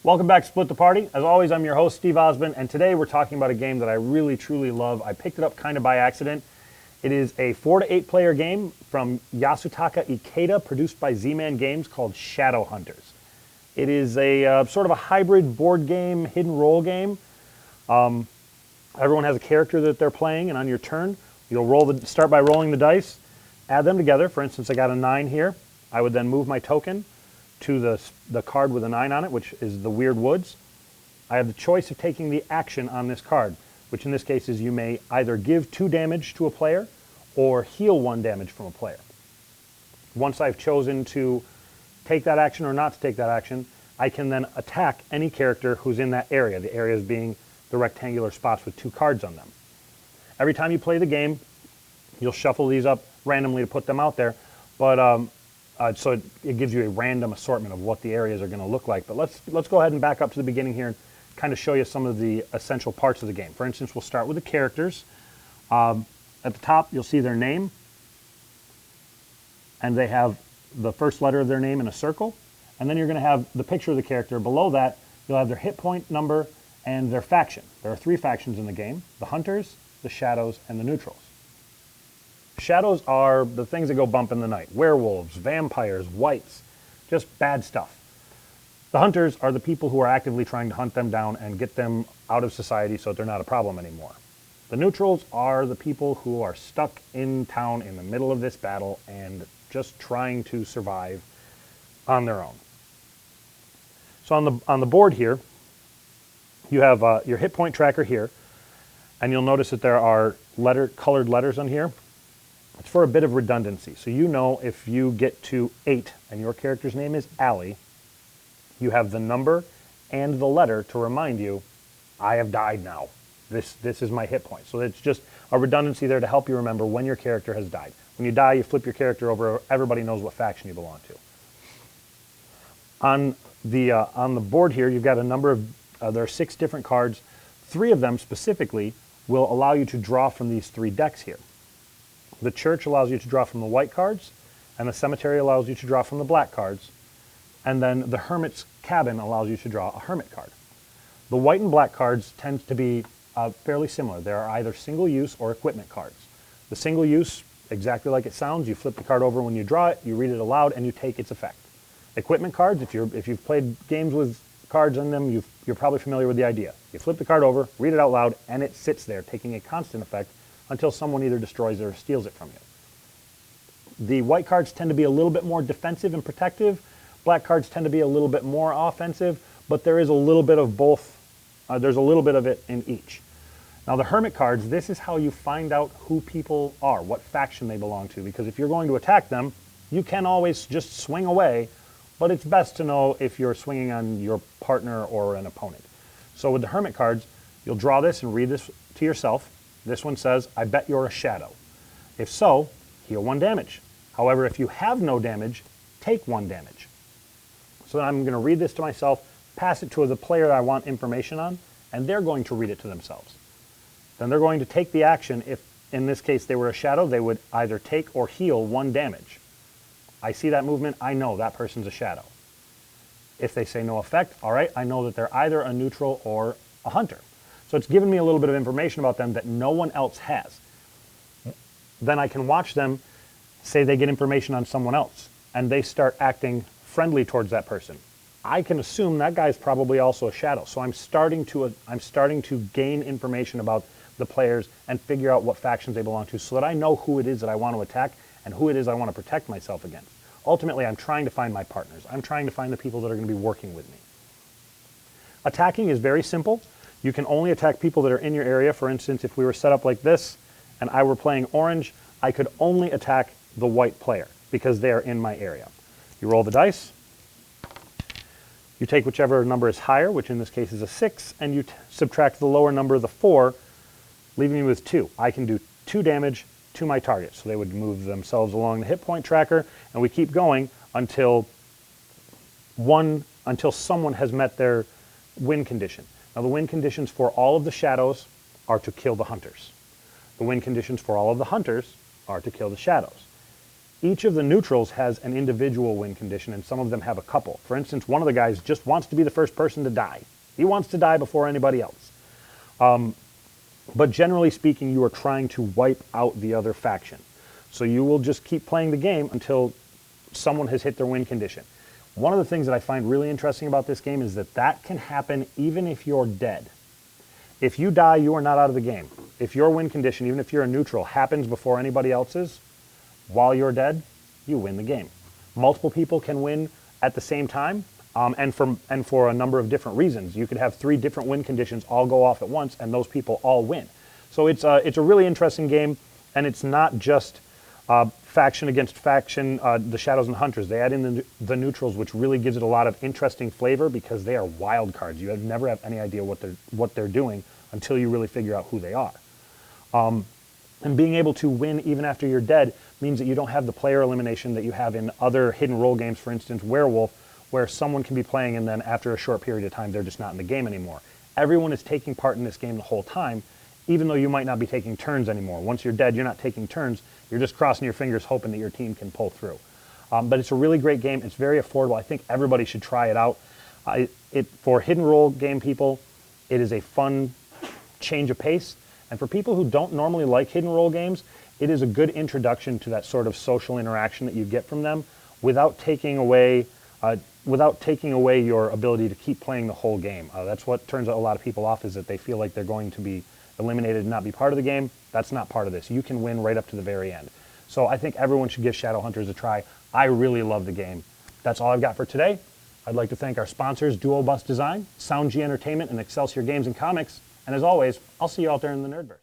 Welcome back to Split the Party. As always, I'm your host, Steve Osmond, and today we're talking about a game that I really, truly love. I picked it up kind of by accident. It is a 4 to 8 player game from Yasutaka Ikeda, produced by Z-Man Games, called Shadow Hunters. It is a sort of a hybrid board game, hidden role game. Everyone has a character that they're playing, and on your turn, you'll start by rolling the dice, add them together. For instance, I got a 9 here. I would then move my token to the card with a 9 on it, which is the Weird Woods. I have the choice of taking the action on this card, which in this case is you may either give 2 damage to a player or heal 1 damage from a player. Once I've chosen to take that action or not to take that action, I can then attack any character who's in that area, the areas being the rectangular spots with 2 cards on them. Every time you play the game, you'll shuffle these up randomly to put them out there, but so it gives you a random assortment of what the areas are going to look like. But let's go ahead and back up to the beginning here and kind of show you some of the essential parts of the game. For instance, we'll start with the characters. At the top, you'll see their name, and they have the first letter of their name in a circle. And then you're going to have the picture of the character. Below that, you'll have their hit point number and their faction. There are 3 factions in the game: the Hunters, the Shadows, and the Neutrals. Shadows are the things that go bump in the night. Werewolves, vampires, wights, just bad stuff. The Hunters are the people who are actively trying to hunt them down and get them out of society so that they're not a problem anymore. The Neutrals are the people who are stuck in town in the middle of this battle and just trying to survive on their own. So on the board here, you have your hit point tracker here, and you'll notice that there are colored letters on here. It's for a bit of redundancy. So you know if you get to 8 and your character's name is Allie, you have the number and the letter to remind you, I have died now. This is my hit point. So it's just a redundancy there to help you remember when your character has died. When you die, you flip your character over. Everybody knows what faction you belong to. On the board here, you've got a number of, there are 6 different cards. 3 of them specifically will allow you to draw from these 3 decks here. The Church allows you to draw from the white cards, and the Cemetery allows you to draw from the black cards, and then the Hermit's Cabin allows you to draw a Hermit card. The white and black cards tend to be fairly similar. They are either single-use or equipment cards. The single-use, exactly like it sounds, you flip the card over when you draw it, you read it aloud, and you take its effect. Equipment cards, if you've played games with cards on them, you're probably familiar with the idea. You flip the card over, read it out loud, and it sits there, taking a constant effect until someone either destroys it or steals it from you. The white cards tend to be a little bit more defensive and protective. Black cards tend to be a little bit more offensive, but there is a little bit of both. There's a little bit of it in each. Now the Hermit cards, this is how you find out who people are, what faction they belong to, because if you're going to attack them, you can always just swing away, but it's best to know if you're swinging on your partner or an opponent. So with the Hermit cards, you'll draw this and read this to yourself. This one says, I bet you're a shadow. If so, heal 1 damage. However, if you have no damage, take 1 damage. So then I'm going to read this to myself, pass it to the player I want information on, and they're going to read it to themselves. Then they're going to take the action. If, in this case, they were a shadow, they would either take or heal 1 damage. I see that movement, I know that person's a shadow. If they say no effect, all right, I know that they're either a neutral or a hunter. So it's given me a little bit of information about them that no one else has. Then I can watch them, say they get information on someone else, and they start acting friendly towards that person. I can assume that guy's probably also a shadow. So I'm starting to gain information about the players and figure out what factions they belong to so that I know who it is that I want to attack and who it is I want to protect myself against. Ultimately, I'm trying to find my partners. I'm trying to find the people that are going to be working with me. Attacking is very simple. You can only attack people that are in your area. For instance, if we were set up like this and I were playing orange, I could only attack the white player because they are in my area. You roll the dice. You take whichever number is higher, which in this case is a 6, and you subtract the lower number, the 4, leaving me with 2. I can do 2 damage to my target. So they would move themselves along the hit point tracker, and we keep going until someone has met their win condition. Now the win conditions for all of the shadows are to kill the hunters. The win conditions for all of the hunters are to kill the shadows. each of the neutrals has an individual win condition, and some of them have a couple. For instance, one of the guys just wants to be the first person to die. He wants to die before anybody else. But generally speaking, you are trying to wipe out the other faction. So you will just keep playing the game until someone has hit their win condition. One of the things that I find really interesting about this game is that that can happen even if you're dead. If you die, you are not out of the game. If your win condition, even if you're a neutral, happens before anybody else's, while you're dead, you win the game. Multiple people can win at the same time, and for a number of different reasons. You could have 3 different win conditions all go off at once, and those people all win. So it's a really interesting game, and it's not just faction against faction, the Shadows and Hunters. They add in the neutrals, which really gives it a lot of interesting flavor because they are wild cards. You never have any idea what they're doing until you really figure out who they are. And being able to win even after you're dead means that you don't have the player elimination that you have in other hidden role games, for instance, Werewolf, where someone can be playing and then after a short period of time, they're just not in the game anymore. Everyone is taking part in this game the whole time, even though you might not be taking turns anymore. Once you're dead, you're not taking turns. You're just crossing your fingers hoping that your team can pull through. But it's a really great game. It's very affordable. I think everybody should try it out. For hidden role game people, it is a fun change of pace. And for people who don't normally like hidden role games, it is a good introduction to that sort of social interaction that you get from them without taking away your ability to keep playing the whole game. That's what turns a lot of people off, is that they feel like they're going to be eliminated and not be part of the game. That's not part of this. You can win right up to the very end. So I think everyone should give Shadowhunters a try. I really love the game. That's all I've got for today. I'd like to thank our sponsors, Duo Bus Design, Sound G Entertainment, and Excelsior Games and Comics. And as always, I'll see you out there in the Nerdverse.